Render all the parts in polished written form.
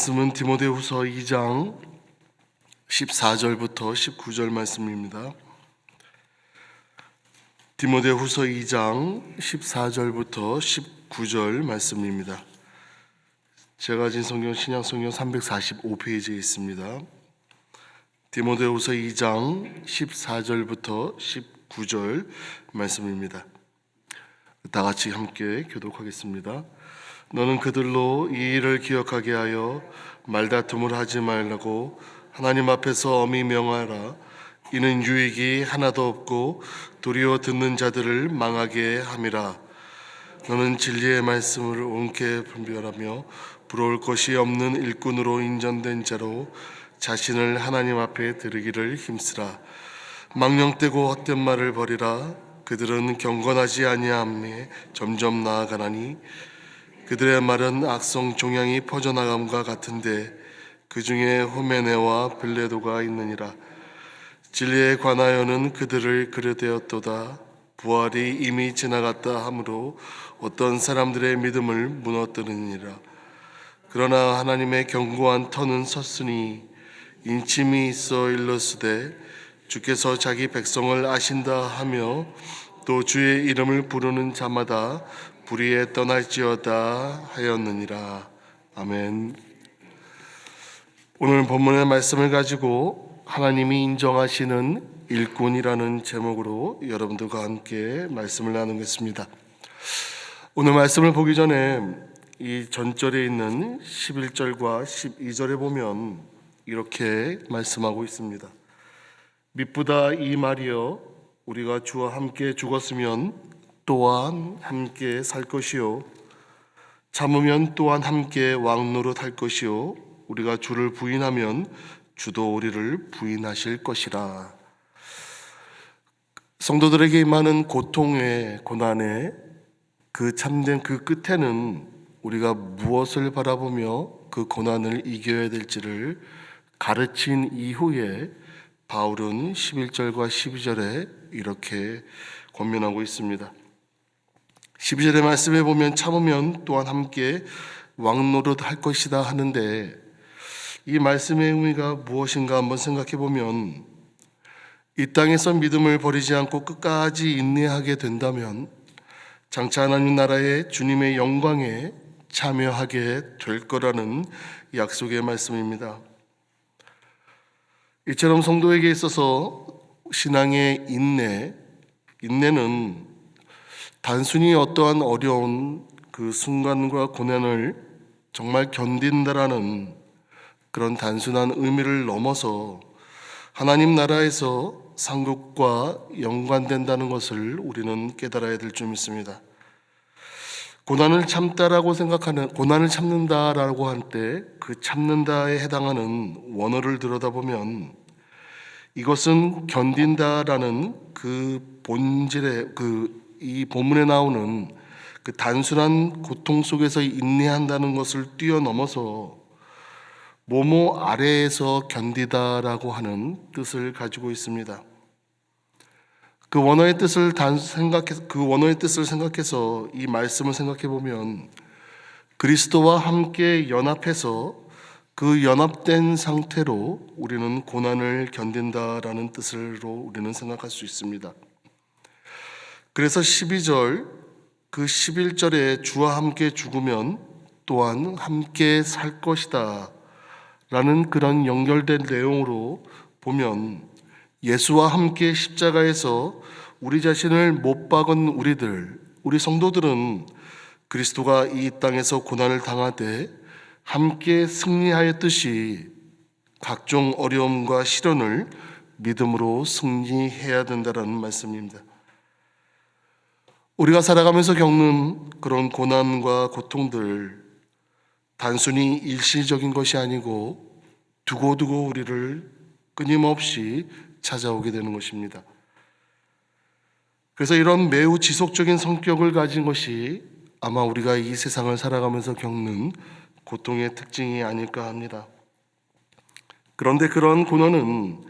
말씀은 디모데후서 2장 14절부터 19절 말씀입니다. 디모데후서 2장 14절부터 19절 말씀입니다. 제가 가진 성경 신약성경 345페이지에 있습니다. 디모데후서 2장 14절부터 19절 말씀입니다. 다 같이 함께 교독하겠습니다. 너는 그들로 이 일을 기억하게 하여 말다툼을 하지 말라고 하나님 앞에서 엄히 명하라. 이는 유익이 하나도 없고 도리어 듣는 자들을 망하게 함이라. 너는 진리의 말씀을 옳게 분별하며 부러울 것이 없는 일꾼으로 인정된 자로 자신을 하나님 앞에 드리기를 힘쓰라. 망령되고 헛된 말을 버리라. 그들은 경건하지 아니하며 점점 나아가나니 그들의 말은 악성 종양이 퍼져나감과 같은데 그 중에 후메네와 빌레도가 있느니라. 진리에 관하여는 그들을 그르되었도다. 부활이 이미 지나갔다 하므로 어떤 사람들의 믿음을 무너뜨리니라. 그러나 하나님의 견고한 터는 섰으니 인침이 있어 일렀으되 주께서 자기 백성을 아신다 하며 또 주의 이름을 부르는 자마다 불의에 떠날지어다 하였느니라. 아멘. 오늘 본문의 말씀을 가지고 하나님이 인정하시는 일꾼이라는 제목으로 여러분들과 함께 말씀을 나누겠습니다. 오늘 말씀을 보기 전에 이 전절에 있는 11절과 12절에 보면 이렇게 말씀하고 있습니다. 미쁘다 이 말이여, 우리가 주와 함께 죽었으면 또한 함께 살 것이요, 참으면 또한 함께 왕노릇 할 것이요, 우리가 주를 부인하면 주도 우리를 부인하실 것이라. 성도들에게 임하는 고통의 고난의 그 참된 그 끝에는 우리가 무엇을 바라보며 그 고난을 이겨야 될지를 가르친 이후에 바울은 11절과 12절에 이렇게 권면하고 있습니다. 12절의 말씀에 보면 참으면 또한 함께 왕노릇 할 것이다 하는데, 이 말씀의 의미가 무엇인가 한번 생각해 보면, 이 땅에서 믿음을 버리지 않고 끝까지 인내하게 된다면 장차 하나님 나라의 주님의 영광에 참여하게 될 거라는 약속의 말씀입니다. 이처럼 성도에게 있어서 신앙의 인내는 단순히 어떠한 어려운 그 순간과 고난을 정말 견딘다라는 그런 단순한 의미를 넘어서 하나님 나라에서 상급과 연관된다는 것을 우리는 깨달아야 될 줄 믿습니다. 고난을 참는다라고 할 때 그 참는다에 해당하는 원어를 들여다보면 이것은 견딘다라는 그 본질의 이 본문에 나오는 그 단순한 고통 속에서 인내한다는 것을 뛰어넘어서 뭐뭐 아래에서 견디다라고 하는 뜻을 가지고 있습니다. 그 원어의 뜻을 생각해서 이 말씀을 생각해 보면 그리스도와 함께 연합해서 그 연합된 상태로 우리는 고난을 견딘다라는 뜻으로 우리는 생각할 수 있습니다. 그래서 12절, 그 11절에 주와 함께 죽으면 또한 함께 살 것이다 라는 그런 연결된 내용으로 보면, 예수와 함께 십자가에서 우리 자신을 못 박은 우리 성도들은 그리스도가 이 땅에서 고난을 당하되 함께 승리하였듯이 각종 어려움과 시련을 믿음으로 승리해야 된다는 말씀입니다. 우리가 살아가면서 겪는 그런 고난과 고통들, 단순히 일시적인 것이 아니고 두고두고 우리를 끊임없이 찾아오게 되는 것입니다. 그래서 이런 매우 지속적인 성격을 가진 것이 아마 우리가 이 세상을 살아가면서 겪는 고통의 특징이 아닐까 합니다. 그런데 그런 고난은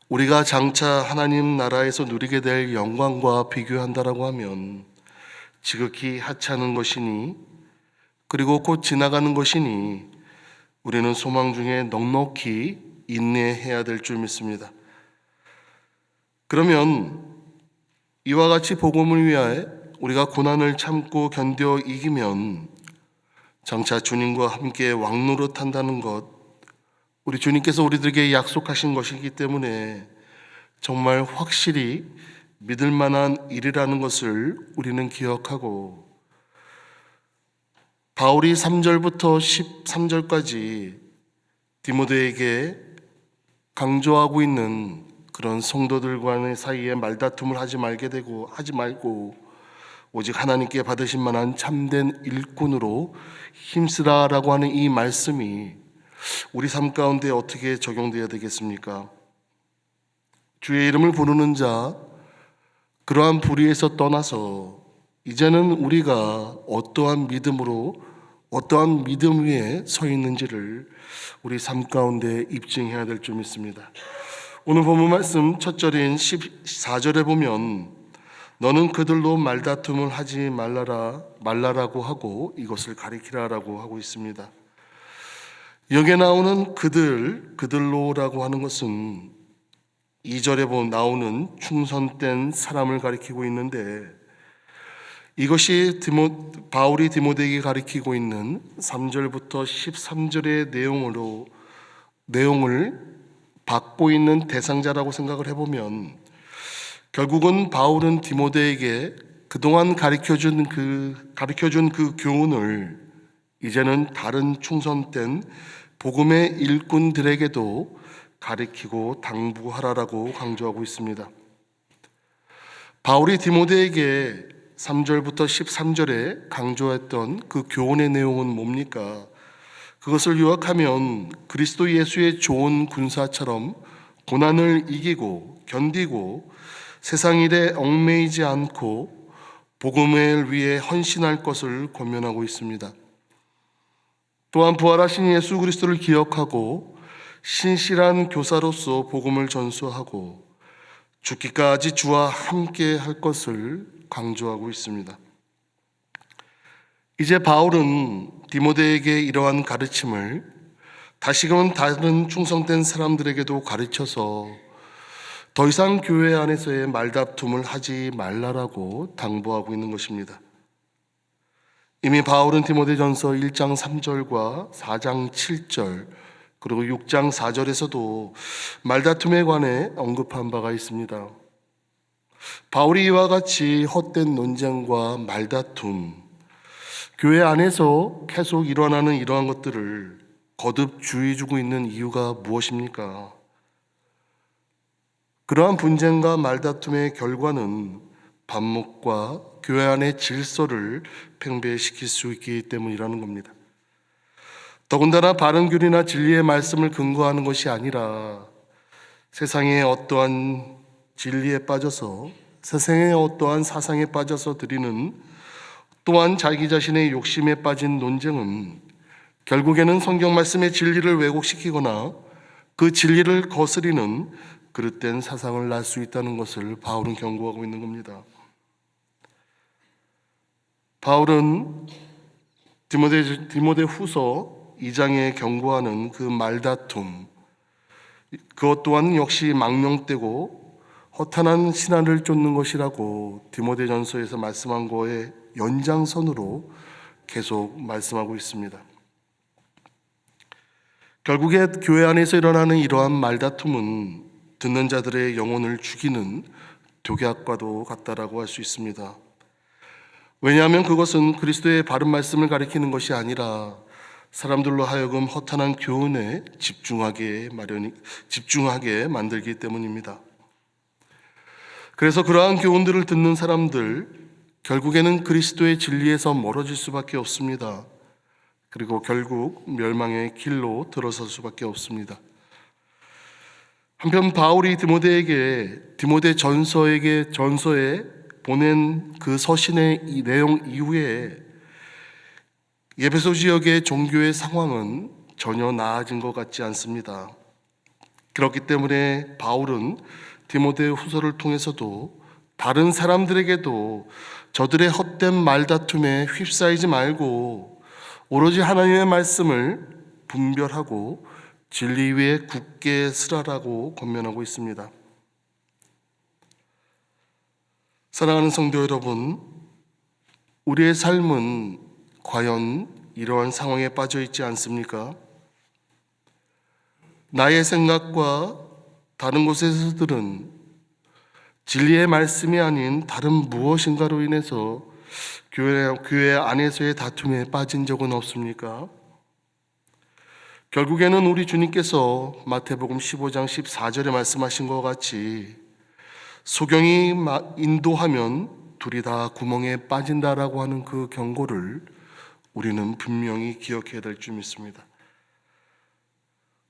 우리가 장차 하나님 나라에서 누리게 될 영광과 비교한다라고 하면 지극히 하찮은 것이니, 그리고 곧 지나가는 것이니 우리는 소망 중에 넉넉히 인내해야 될 줄 믿습니다. 그러면 이와 같이 복음을 위하여 우리가 고난을 참고 견뎌 이기면 장차 주님과 함께 왕노릇한다는 것, 우리 주님께서 우리들에게 약속하신 것이기 때문에 정말 확실히 믿을 만한 일이라는 것을 우리는 기억하고, 바울이 3절부터 13절까지 디모데에게 강조하고 있는 그런 성도들과의 사이에 말다툼을 하지 말고 오직 하나님께 받으신 만한 참된 일꾼으로 힘쓰라라고 하는 이 말씀이 우리 삶 가운데 어떻게 적용되어야 되겠습니까? 주의 이름을 부르는 자, 그러한 불의에서 떠나서 이제는 우리가 어떠한 믿음 위에 서 있는지를 우리 삶 가운데 입증해야 될 줄 믿습니다. 오늘 본문 말씀 첫 절인 14절에 보면 너는 그들로 말다툼을 하지 말라라고 하고 이것을 가리키라라고 하고 있습니다. 여기에 나오는 그들로라고 하는 것은 2절에 나오는 충성된 사람을 가리키고 있는데, 이것이 바울이 디모데에게 가리키고 있는 3절부터 13절의 내용을 받고 있는 대상자라고 생각을 해보면, 결국은 바울은 디모데에게 그동안 가르쳐준 그 교훈을 이제는 다른 충성된 복음의 일꾼들에게도 가르치고 당부하라라고 강조하고 있습니다. 바울이 디모데에게 3절부터 13절에 강조했던 그 교훈의 내용은 뭡니까? 그것을 요약하면 그리스도 예수의 좋은 군사처럼 고난을 이기고 견디고 세상 일에 얽매이지 않고 복음을 위해 헌신할 것을 권면하고 있습니다. 또한 부활하신 예수 그리스도를 기억하고 신실한 교사로서 복음을 전수하고 죽기까지 주와 함께 할 것을 강조하고 있습니다. 이제 바울은 디모데에게 이러한 가르침을 다시금 다른 충성된 사람들에게도 가르쳐서 더 이상 교회 안에서의 말다툼을 하지 말라라고 당부하고 있는 것입니다. 이미 바울은 디모데전서 1장 3절과 4장 7절 그리고 6장 4절에서도 말다툼에 관해 언급한 바가 있습니다. 바울이 이와 같이 헛된 논쟁과 말다툼, 교회 안에서 계속 일어나는 이러한 것들을 거듭 주의 주고 있는 이유가 무엇입니까? 그러한 분쟁과 말다툼의 결과는 반목과 교회 안의 질서를 팽배시킬 수 있기 때문이라는 겁니다. 더군다나 바른 교리나 진리의 말씀을 근거하는 것이 아니라 세상의 어떠한 진리에 빠져서, 세상의 어떠한 사상에 빠져서 드리는, 또한 자기 자신의 욕심에 빠진 논쟁은 결국에는 성경 말씀의 진리를 왜곡시키거나 그 진리를 거스리는 그릇된 사상을 낳을 수 있다는 것을 바울은 경고하고 있는 겁니다. 바울은 디모데 후서 2장에 경고하는 그 말다툼, 그것 또한 역시 망령되고 허탄한 신화를 쫓는 것이라고 디모데전서에서 말씀한 거에 연장선으로 계속 말씀하고 있습니다. 결국에 교회 안에서 일어나는 이러한 말다툼은 듣는 자들의 영혼을 죽이는 독약과도 같다라고 할 수 있습니다. 왜냐하면 그것은 그리스도의 바른 말씀을 가리키는 것이 아니라 사람들로 하여금 허탄한 교훈에 집중하게 만들기 때문입니다. 그래서 그러한 교훈들을 듣는 사람들, 결국에는 그리스도의 진리에서 멀어질 수밖에 없습니다. 그리고 결국 멸망의 길로 들어설 수밖에 없습니다. 한편 바울이 디모데 전서에 보낸 그 서신의 이 내용 이후에 에베소 지역의 종교의 상황은 전혀 나아진 것 같지 않습니다. 그렇기 때문에 바울은 디모데 후서를 통해서도 다른 사람들에게도 저들의 헛된 말다툼에 휩싸이지 말고 오로지 하나님의 말씀을 분별하고 진리 위에 굳게 서라라고 권면하고 있습니다. 사랑하는 성도 여러분, 우리의 삶은 과연 이러한 상황에 빠져 있지 않습니까? 나의 생각과 다른 곳에서 들은 진리의 말씀이 아닌 다른 무엇인가로 인해서 교회 안에서의 다툼에 빠진 적은 없습니까? 결국에는 우리 주님께서 마태복음 15장 14절에 말씀하신 것 같이 소경이 인도하면 둘이 다 구멍에 빠진다라고 하는 그 경고를 우리는 분명히 기억해야 될 줄 믿습니다.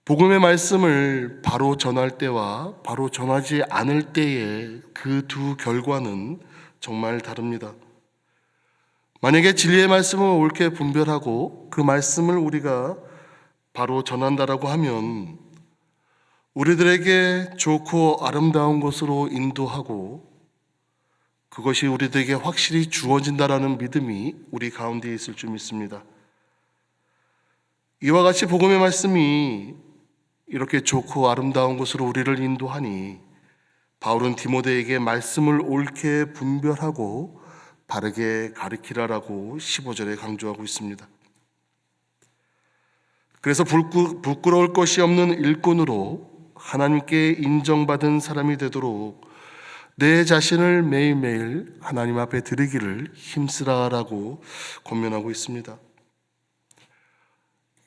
복음의 말씀을 바로 전할 때와 바로 전하지 않을 때의 그 두 결과는 정말 다릅니다. 만약에 진리의 말씀을 옳게 분별하고 그 말씀을 우리가 바로 전한다라고 하면 우리들에게 좋고 아름다운 곳으로 인도하고 그것이 우리들에게 확실히 주어진다라는 믿음이 우리 가운데 있을 줄 믿습니다. 이와 같이 복음의 말씀이 이렇게 좋고 아름다운 곳으로 우리를 인도하니 바울은 디모데에게 말씀을 옳게 분별하고 바르게 가르치라라고 15절에 강조하고 있습니다. 그래서 부끄러울 것이 없는 일꾼으로 하나님께 인정받은 사람이 되도록 내 자신을 매일매일 하나님 앞에 드리기를 힘쓰라라고 권면하고 있습니다.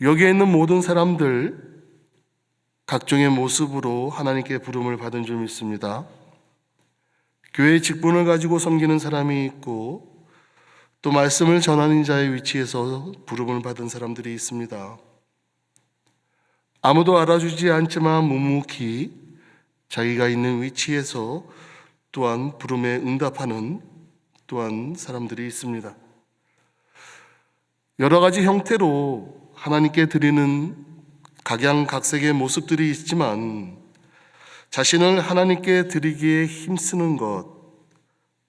여기에 있는 모든 사람들 각종의 모습으로 하나님께 부름을 받은 줄 믿습니다. 교회의 직분을 가지고 섬기는 사람이 있고 또 말씀을 전하는 자의 위치에서 부름을 받은 사람들이 있습니다. 아무도 알아주지 않지만 묵묵히 자기가 있는 위치에서 또한 부름에 응답하는 또한 사람들이 있습니다. 여러 가지 형태로 하나님께 드리는 각양각색의 모습들이 있지만 자신을 하나님께 드리기에 힘쓰는 것,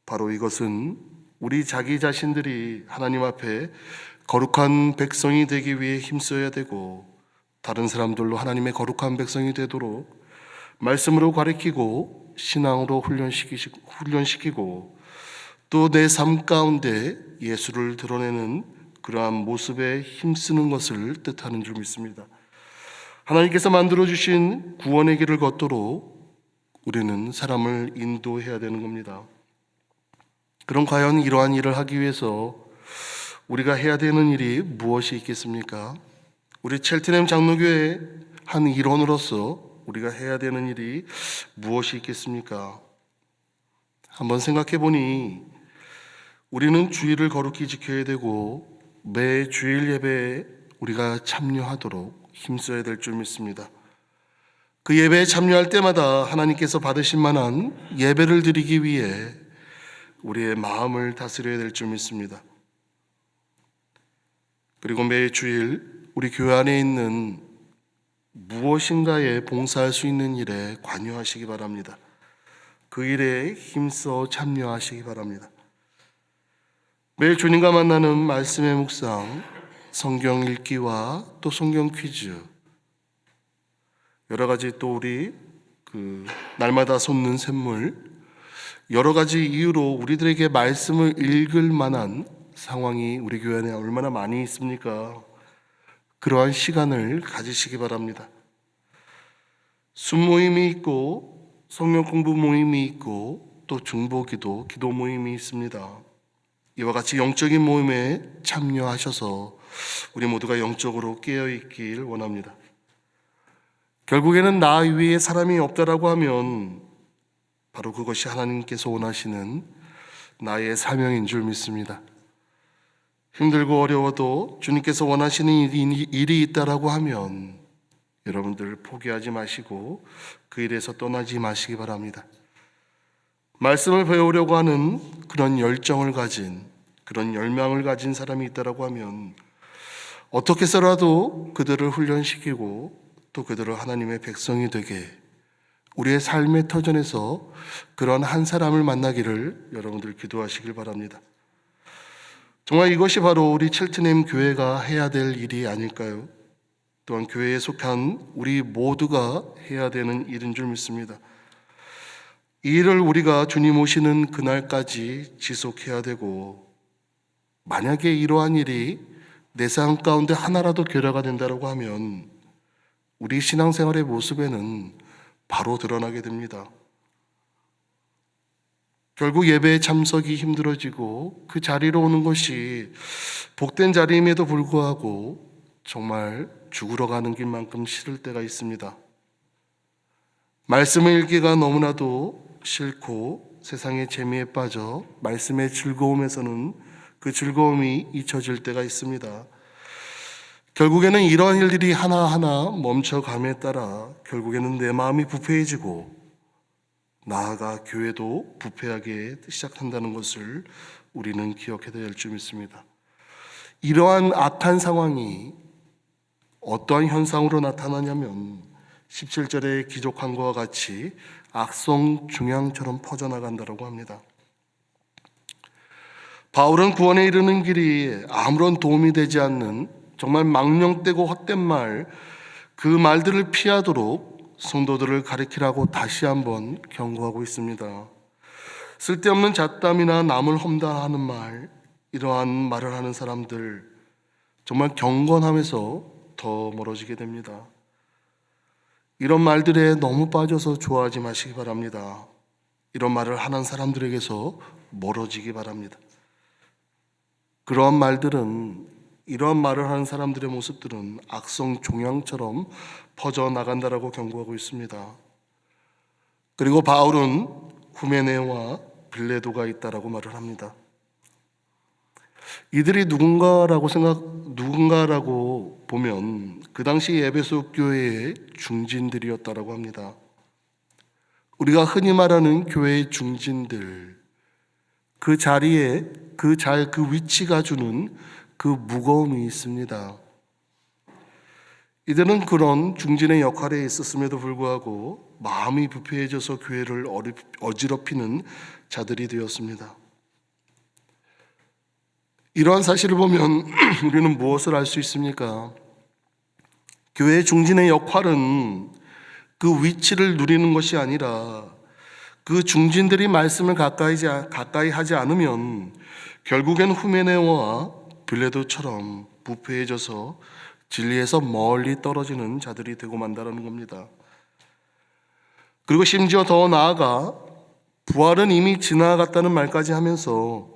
바로 이것은 우리 자기 자신들이 하나님 앞에 거룩한 백성이 되기 위해 힘써야 되고 다른 사람들로 하나님의 거룩한 백성이 되도록 말씀으로 가르치고 신앙으로 훈련시키고 또 내 삶 가운데 예수를 드러내는 그러한 모습에 힘쓰는 것을 뜻하는 줄 믿습니다. 하나님께서 만들어주신 구원의 길을 걷도록 우리는 사람을 인도해야 되는 겁니다. 그럼 과연 이러한 일을 하기 위해서 우리가 해야 되는 일이 무엇이 있겠습니까? 우리 첼트넴 장로교회 한 일원으로서 우리가 해야 되는 일이 무엇이 있겠습니까? 한번 생각해 보니 우리는 주일을 거룩히 지켜야 되고 매 주일 예배에 우리가 참여하도록 힘써야 될 줄 믿습니다. 그 예배에 참여할 때마다 하나님께서 받으실 만한 예배를 드리기 위해 우리의 마음을 다스려야 될 줄 믿습니다. 그리고 매 주일 우리 교회 안에 있는 무엇인가에 봉사할 수 있는 일에 관여하시기 바랍니다. 그 일에 힘써 참여하시기 바랍니다. 매일 주님과 만나는 말씀의 묵상, 성경 읽기와 또 성경 퀴즈, 여러 가지 또 우리 날마다 쏟는 샘물, 여러 가지 이유로 우리들에게 말씀을 읽을 만한 상황이 우리 교회 안에 얼마나 많이 있습니까? 그러한 시간을 가지시기 바랍니다. 순모임이 있고 성경 공부 모임이 있고 또 중보기도, 기도 모임이 있습니다. 이와 같이 영적인 모임에 참여하셔서 우리 모두가 영적으로 깨어있길 원합니다. 결국에는 나 위에 사람이 없다라고 하면 바로 그것이 하나님께서 원하시는 나의 사명인 줄 믿습니다. 힘들고 어려워도 주님께서 원하시는 일이 있다라고 하면 여러분들 포기하지 마시고 그 일에서 떠나지 마시기 바랍니다. 말씀을 배우려고 하는 그런 열정을 가진, 그런 열망을 가진 사람이 있다라고 하면 어떻게 해서라도 그들을 훈련시키고 또 그들을 하나님의 백성이 되게 우리의 삶의 터전에서 그런 한 사람을 만나기를 여러분들 기도하시길 바랍니다. 정말 이것이 바로 우리 첼트넴 교회가 해야 될 일이 아닐까요? 또한 교회에 속한 우리 모두가 해야 되는 일인 줄 믿습니다. 이 일을 우리가 주님 오시는 그날까지 지속해야 되고, 만약에 이러한 일이 내 삶 가운데 하나라도 결여가 된다고 하면 우리 신앙생활의 모습에는 바로 드러나게 됩니다. 결국 예배에 참석이 힘들어지고 그 자리로 오는 것이 복된 자리임에도 불구하고 정말 죽으러 가는 길만큼 싫을 때가 있습니다. 말씀을 읽기가 너무나도 싫고 세상의 재미에 빠져 말씀의 즐거움에서는 그 즐거움이 잊혀질 때가 있습니다. 결국에는 이러한 일들이 하나하나 멈춰감에 따라 결국에는 내 마음이 부패해지고 나아가 교회도 부패하게 시작한다는 것을 우리는 기억해야 될 줄 믿습니다. 이러한 악한 상황이 어떠한 현상으로 나타나냐면 17절에 기록한 것과 같이 악성 중향처럼 퍼져나간다고 합니다. 바울은 구원에 이르는 길이 아무런 도움이 되지 않는 정말 망령되고 헛된 말, 그 말들을 피하도록 성도들을 가르치라고 다시 한번 경고하고 있습니다. 쓸데없는 잡담이나 남을 험담하는 말, 이러한 말을 하는 사람들 정말 경건함에서 더 멀어지게 됩니다. 이런 말들에 너무 빠져서 좋아하지 마시기 바랍니다. 이런 말을 하는 사람들에게서 멀어지기 바랍니다. 그러한 말들은, 이러한 말을 하는 사람들의 모습들은 악성 종양처럼 퍼져나간다라고 경고하고 있습니다. 그리고 바울은 후메네와 빌레도가 있다라고 말을 합니다. 이들이 누군가라고 보면 그 당시 에베소 교회의 중진들이었다라고 합니다. 우리가 흔히 말하는 교회의 중진들, 그 자리에 그 위치가 주는 그 무거움이 있습니다. 이들은 그런 중진의 역할에 있었음에도 불구하고 마음이 부패해져서 교회를 어지럽히는 자들이 되었습니다. 이러한 사실을 보면 우리는 무엇을 알 수 있습니까? 교회 중진의 역할은 그 위치를 누리는 것이 아니라 그 중진들이 말씀을 가까이 하지 않으면 결국엔 후메네오와 빌레도처럼 부패해져서 진리에서 멀리 떨어지는 자들이 되고 만다라는 겁니다. 그리고 심지어 더 나아가 부활은 이미 지나갔다는 말까지 하면서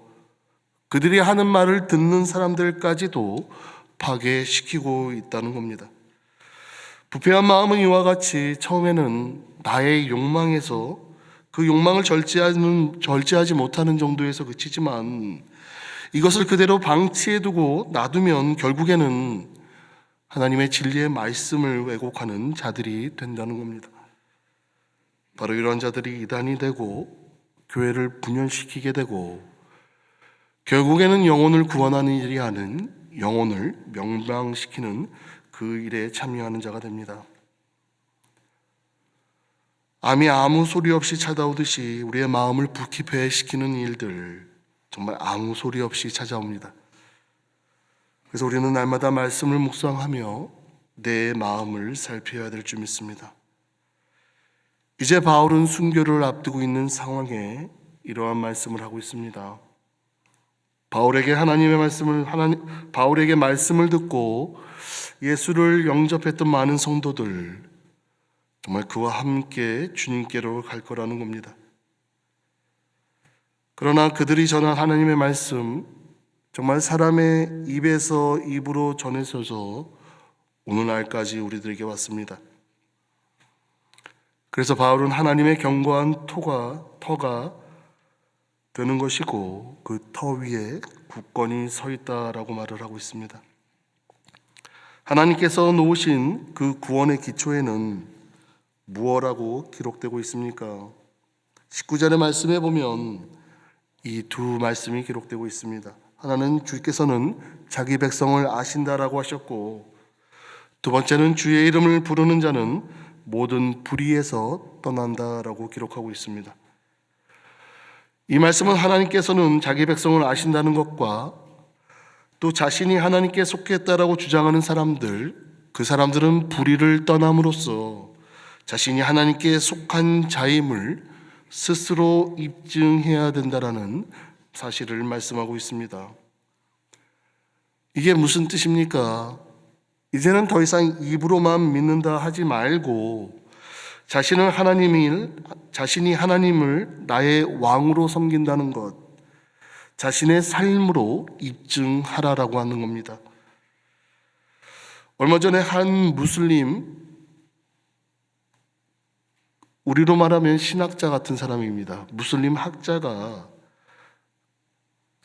그들이 하는 말을 듣는 사람들까지도 파괴시키고 있다는 겁니다. 부패한 마음은 이와 같이 처음에는 나의 욕망에서 그 욕망을 절제하지 못하는 정도에서 그치지만 이것을 그대로 방치해두고 놔두면 결국에는 하나님의 진리의 말씀을 왜곡하는 자들이 된다는 겁니다. 바로 이런 자들이 이단이 되고 교회를 분열시키게 되고 결국에는 영혼을 구원하는 일이 아닌 영혼을 멸망시키는 그 일에 참여하는 자가 됩니다. 암이 아무 소리 없이 찾아오듯이 우리의 마음을 부패시키는 일들 정말 아무 소리 없이 찾아옵니다. 그래서 우리는 날마다 말씀을 묵상하며 내 마음을 살펴야 될 줄 믿습니다. 이제 바울은 순교를 앞두고 있는 상황에 이러한 말씀을 하고 있습니다. 바울에게 말씀을 듣고 예수를 영접했던 많은 성도들, 정말 그와 함께 주님께로 갈 거라는 겁니다. 그러나 그들이 전한 하나님의 말씀, 정말 사람의 입에서 입으로 전해져서 오늘날까지 우리들에게 왔습니다. 그래서 바울은 하나님의 견고한 터가 되는 것이고 그 터 위에 굳건히 서 있다라고 말을 하고 있습니다. 하나님께서 놓으신 그 구원의 기초에는 무엇이라고 기록되고 있습니까? 19절의 말씀에 보면 이 두 말씀이 기록되고 있습니다. 하나는 주께서는 자기 백성을 아신다라고 하셨고, 두 번째는 주의 이름을 부르는 자는 모든 불의에서 떠난다라고 기록하고 있습니다. 이 말씀은 하나님께서는 자기 백성을 아신다는 것과 또 자신이 하나님께 속했다라고 주장하는 사람들, 그 사람들은 불의를 떠남으로써 자신이 하나님께 속한 자임을 스스로 입증해야 된다라는 사실을 말씀하고 있습니다. 이게 무슨 뜻입니까? 이제는 더 이상 입으로만 믿는다 하지 말고 자신이 하나님을 나의 왕으로 섬긴다는 것, 자신의 삶으로 입증하라라고 하는 겁니다. 얼마 전에 한 무슬림, 우리로 말하면 신학자 같은 사람입니다. 무슬림 학자가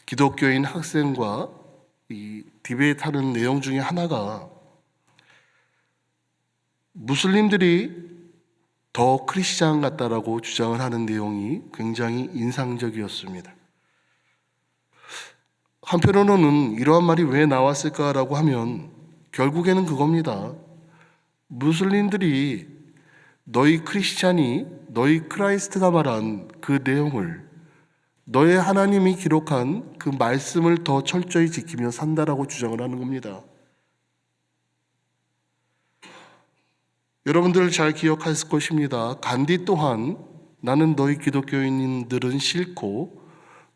기독교인 학생과 이 디베이트하는 내용 중에 하나가 무슬림들이 더 크리스찬 같다라고 주장을 하는 내용이 굉장히 인상적이었습니다. 한편으로는 이러한 말이 왜 나왔을까라고 하면 결국에는 그겁니다. 무슬림들이 너희 크리스찬이 너희 크라이스트가 말한 그 내용을 너의 하나님이 기록한 그 말씀을 더 철저히 지키며 산다라고 주장을 하는 겁니다. 여러분들 잘 기억하실 것입니다. 간디 또한 나는 너희 기독교인들은 싫고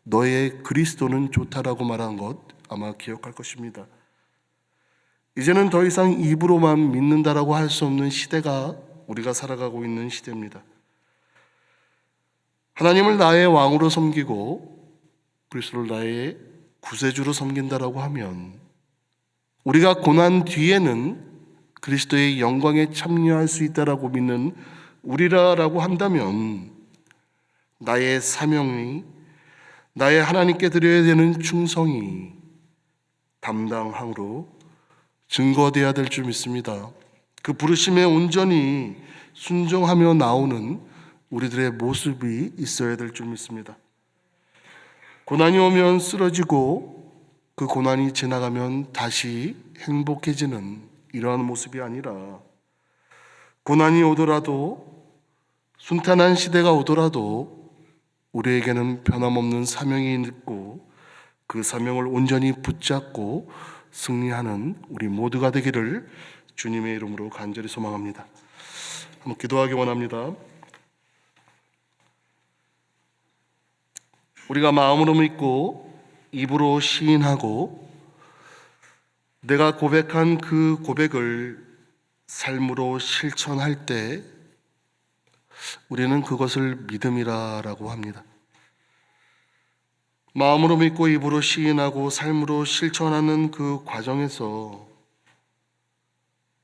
너의 그리스도는 좋다라고 말한 것 아마 기억할 것입니다. 이제는 더 이상 입으로만 믿는다라고 할 수 없는 시대가 우리가 살아가고 있는 시대입니다. 하나님을 나의 왕으로 섬기고 그리스도를 나의 구세주로 섬긴다라고 하면 우리가 고난 뒤에는 그리스도의 영광에 참여할 수 있다라고 믿는 우리라고 한다면 나의 사명이, 나의 하나님께 드려야 되는 충성이 담당함으로 증거되어야 될 줄 믿습니다. 그 부르심에 온전히 순종하며 나오는 우리들의 모습이 있어야 될 줄 믿습니다. 고난이 오면 쓰러지고 그 고난이 지나가면 다시 행복해지는 이러한 모습이 아니라 고난이 오더라도 순탄한 시대가 오더라도 우리에게는 변함없는 사명이 있고 그 사명을 온전히 붙잡고 승리하는 우리 모두가 되기를 주님의 이름으로 간절히 소망합니다. 한번 기도하기 원합니다. 우리가 마음으로 믿고 입으로 시인하고 내가 고백한 그 고백을 삶으로 실천할 때 우리는 그것을 믿음이라고 합니다. 마음으로 믿고 입으로 시인하고 삶으로 실천하는 그 과정에서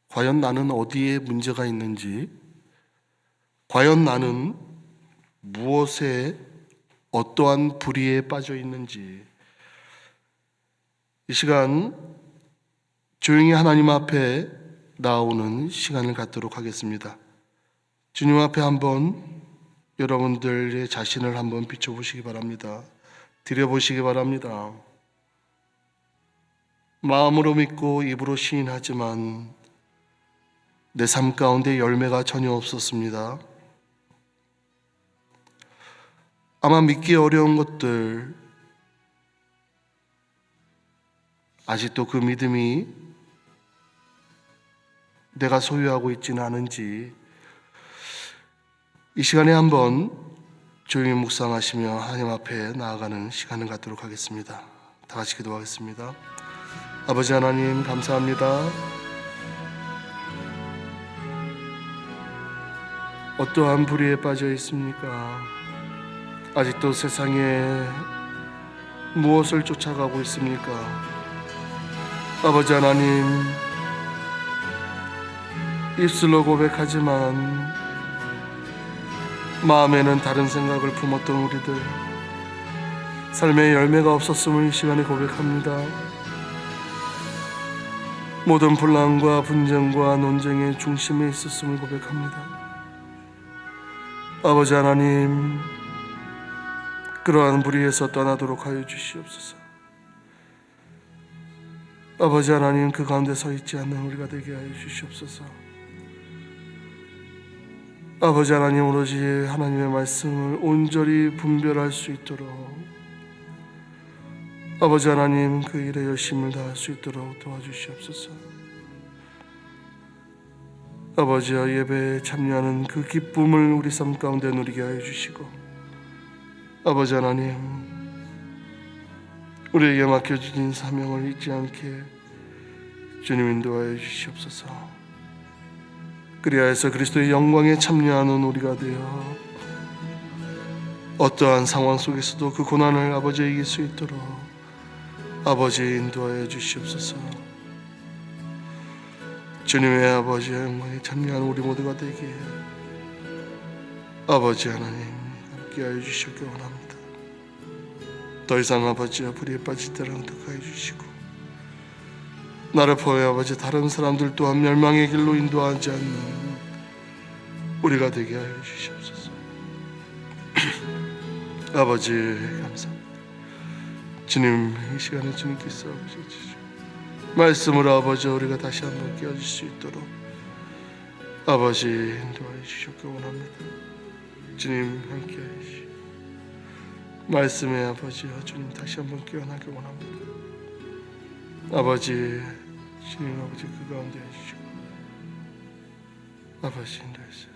과연 나는 어디에 문제가 있는지, 과연 나는 무엇에 어떠한 불의에 빠져 있는지 이 시간 조용히 하나님 앞에 나오는 시간을 갖도록 하겠습니다. 주님 앞에 한번 여러분들의 자신을 한번 비춰보시기 바랍니다. 드려보시기 바랍니다. 마음으로 믿고 입으로 시인하지만 내 삶 가운데 열매가 전혀 없었습니다. 아마 믿기 어려운 것들, 아직도 그 믿음이 내가 소유하고 있지는 않은지 이 시간에 한번 조용히 묵상하시며 하나님 앞에 나아가는 시간을 갖도록 하겠습니다. 다 같이 기도하겠습니다. 아버지 하나님 감사합니다. 어떠한 불의에 빠져 있습니까? 아직도 세상에 무엇을 쫓아가고 있습니까? 아버지 하나님, 입술로 고백하지만 마음에는 다른 생각을 품었던 우리들, 삶의 열매가 없었음을 이 시간에 고백합니다. 모든 분란과 분쟁과 논쟁의 중심에 있었음을 고백합니다. 아버지 하나님, 그러한 불의에서 떠나도록 하여 주시옵소서. 아버지 하나님, 그 가운데 서 있지 않는 우리가 되게 하여 주시옵소서. 아버지 하나님, 오로지 하나님의 말씀을 온전히 분별할 수 있도록 아버지 하나님, 그 일에 열심을 다할 수 있도록 도와주시옵소서. 아버지와 예배에 참여하는 그 기쁨을 우리 삶 가운데 누리게 하여 주시고, 아버지 하나님, 우리에게 맡겨주신 사명을 잊지 않게 주님 인도하여 주시옵소서. 그리하여서 그리스도의 영광에 참여하는 우리가 되어 어떠한 상황 속에서도 그 고난을 아버지에 이길 수 있도록 아버지 인도하여 주시옵소서. 주님의 아버지의 영광에 참여하는 우리 모두가 되기에 아버지 하나님 함께하여 주시기 원합니다. 더 이상 아버지와 불의에 빠질 때를 득하여 주시고, 나를 포함해 아버지 다른 사람들 또한 멸망의 길로 인도하지 않는 우리가 되게 하여 주시옵소서. 아버지 감사합니다. 주님, 이 시간에 주님께서 아버지 주시고 말씀으로 아버지 우리가 다시 한번 깨어질 수 있도록 아버지 인도하여 주시기 원합니다. 주님 함께하여 주시고 말씀의 아버지여 주님 다시 한번 깨어나기 원합니다. 아버지 주님 아버지 그 가운데 해주시고 아버지 인도해 주셔서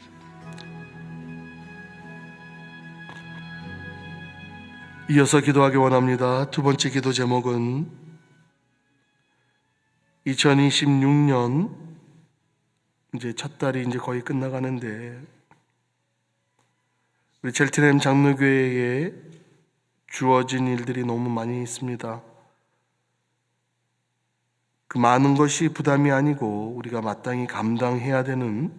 이어서 기도하기 원합니다. 두 번째 기도 제목은 2026년 이제 첫 달이 이제 거의 끝나가는데 우리 첼트렘 장로교회에 주어진 일들이 너무 많이 있습니다. 그 많은 것이 부담이 아니고 우리가 마땅히 감당해야 되는,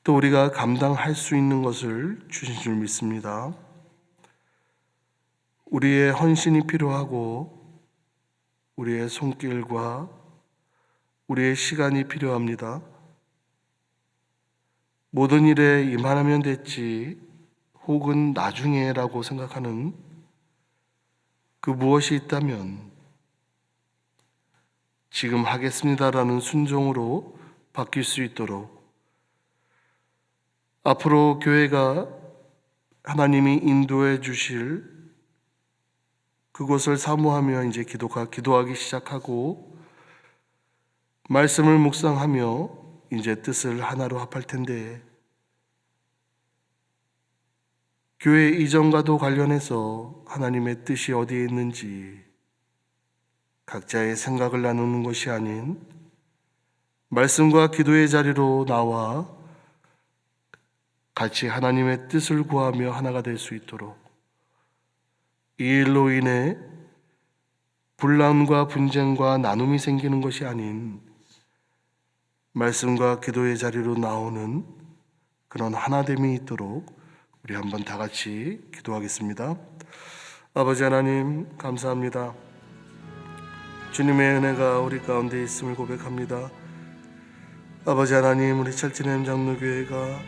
또 우리가 감당할 수 있는 것을 주신 줄 믿습니다. 우리의 헌신이 필요하고 우리의 손길과 우리의 시간이 필요합니다. 모든 일에 이만하면 됐지 혹은 나중에라고 생각하는 그 무엇이 있다면 지금 하겠습니다라는 순종으로 바뀔 수 있도록 앞으로 교회가 하나님이 인도해 주실 그곳을 사모하며 이제 기도하기 시작하고 말씀을 묵상하며 이제 뜻을 하나로 합할 텐데, 교회 이전과도 관련해서 하나님의 뜻이 어디에 있는지 각자의 생각을 나누는 것이 아닌 말씀과 기도의 자리로 나와 같이 하나님의 뜻을 구하며 하나가 될 수 있도록, 이 일로 인해 분란과 분쟁과 나눔이 생기는 것이 아닌 말씀과 기도의 자리로 나오는 그런 하나됨이 있도록 우리 한번 다 같이 기도하겠습니다. 아버지 하나님 감사합니다. 주님의 은혜가 우리 가운데 있음을 고백합니다. 아버지 하나님, 우리 첼트렘 장로교회가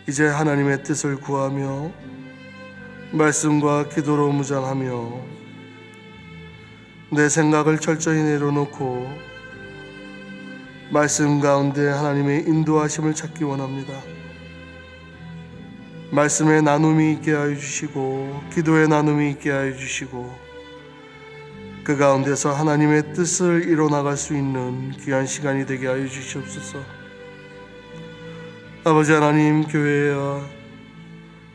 이제 하나님의 뜻을 구하며 말씀과 기도로 무장하며 내 생각을 철저히 내려놓고 말씀 가운데 하나님의 인도하심을 찾기 원합니다. 말씀의 나눔이 있게 하여 주시고 기도의 나눔이 있게 하여 주시고 그 가운데서 하나님의 뜻을 이뤄나갈 수 있는 귀한 시간이 되게 하여 주시옵소서. 아버지 하나님,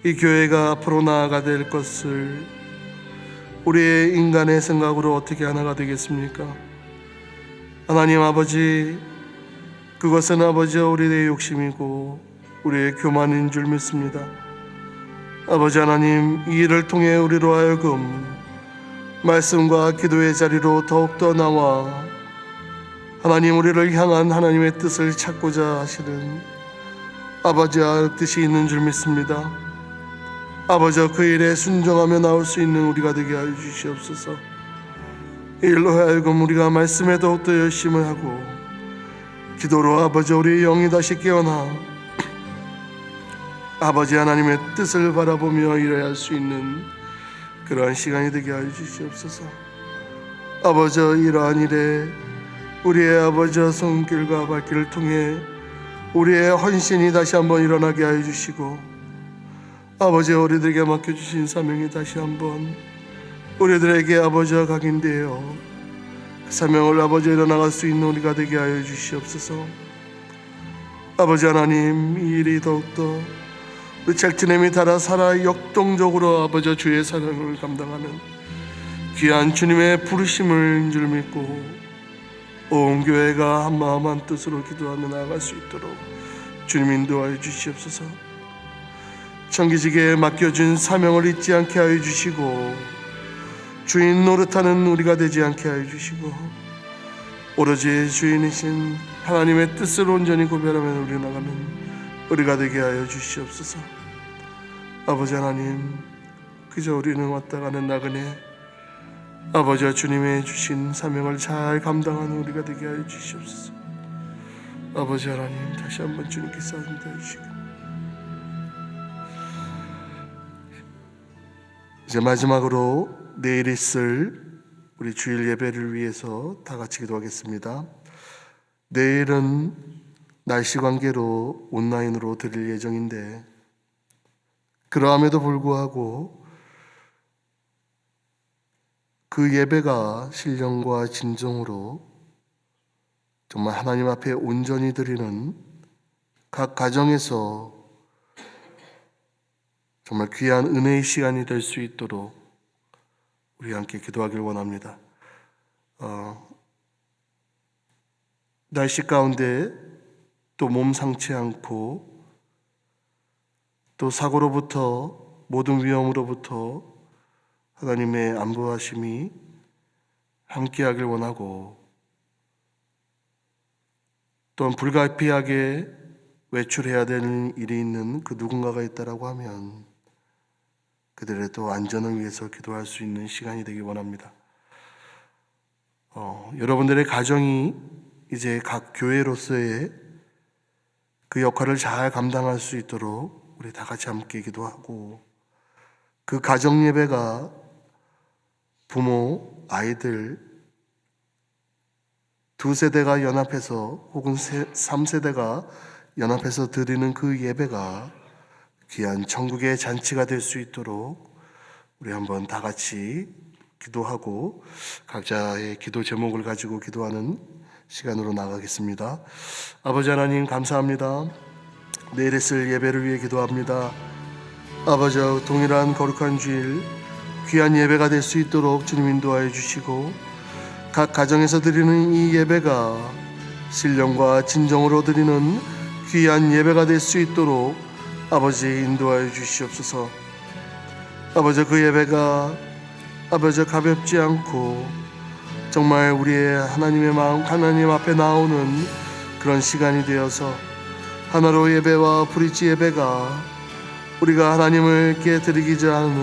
이 교회가 앞으로 나아가 될 것을 우리의 인간의 생각으로 어떻게 하나가 되겠습니까? 하나님 아버지, 그것은 아버지 우리의 욕심이고 우리의 교만인 줄 믿습니다. 아버지 하나님, 이 일을 통해 우리로 하여금 말씀과 기도의 자리로 더욱더 나와 하나님 우리를 향한 하나님의 뜻을 찾고자 하시는 아버지의 뜻이 있는 줄 믿습니다. 아버지, 그 일에 순종하며 나올 수 있는 우리가 되게 하여 주시옵소서. 이 일로 하여금 우리가 말씀에 더욱더 열심을 하고 기도로 아버지 우리의 영이 다시 깨어나 아버지 하나님의 뜻을 바라보며 일해야 할 수 있는 그러한 시간이 되게 하여 주시옵소서. 아버지, 이러한 일에 우리의 아버지의 손길과 발길을 통해 우리의 헌신이 다시 한번 일어나게 하여 주시고, 아버지 우리들에게 맡겨주신 사명이 다시 한번 우리들에게 아버지와 각인되어 그 사명을 아버지 이뤄나갈 수 있는 우리가 되게 하여 주시옵소서. 아버지 하나님, 이 일이 더욱더 우리 찰진함이 달아 살아 역동적으로 아버지 주의 사랑을 감당하는 귀한 주님의 부르심을 줄 믿고 온 교회가 한마음 한뜻으로 기도하며 나아갈 수 있도록 주님 인도하여 주시옵소서. 청기직에 맡겨준 사명을 잊지 않게 하여 주시고 주인 노릇하는 우리가 되지 않게 하여 주시고 오로지 주인이신 하나님의 뜻을 온전히 구별하며 우리 나가는 우리가 되게 하여 주시옵소서. 아버지 하나님, 그저 우리는 왔다 가는 나그네 아버지와 주님의 주신 사명을 잘 감당하는 우리가 되게 하여 주시옵소서. 아버지 하나님, 다시 한번 주님께 인도해 주시고 이제 마지막으로 내일 있을 우리 주일 예배를 위해서 다 같이 기도하겠습니다. 내일은 날씨 관계로 온라인으로 드릴 예정인데 그러함에도 불구하고 그 예배가 신령과 진정으로 정말 하나님 앞에 온전히 드리는 각 가정에서 정말 귀한 은혜의 시간이 될 수 있도록 우리 함께 기도하길 원합니다. 날씨 가운데 또 몸 상치 않고 또 사고로부터 모든 위험으로부터 하나님의 안보하심이 함께하길 원하고 또한 불가피하게 외출해야 되는 일이 있는 그 누군가가 있다라고 하면 그들의 또 안전을 위해서 기도할 수 있는 시간이 되길 원합니다. 여러분들의 가정이 이제 각 교회로서의 그 역할을 잘 감당할 수 있도록 우리 다 같이 함께 기도하고 그 가정 예배가 부모, 아이들 두 세대가 연합해서 혹은 3세대가 연합해서 드리는 그 예배가 귀한 천국의 잔치가 될 수 있도록 우리 한번 다 같이 기도하고 각자의 기도 제목을 가지고 기도하는 시간으로 나가겠습니다. 아버지 하나님, 감사합니다. 내일 있을 예배를 위해 기도합니다. 아버지, 동일한 거룩한 주일 귀한 예배가 될 수 있도록 주님 인도하여 주시고 각 가정에서 드리는 이 예배가 신령과 진정으로 드리는 귀한 예배가 될 수 있도록 아버지 인도하여 주시옵소서. 아버지, 그 예배가 아버지 가볍지 않고 정말 우리의 하나님의 마음, 하나님 앞에 나오는 그런 시간이 되어서 하나로 예배와 브릿지 예배가 우리가 하나님을 깨 드리기 전에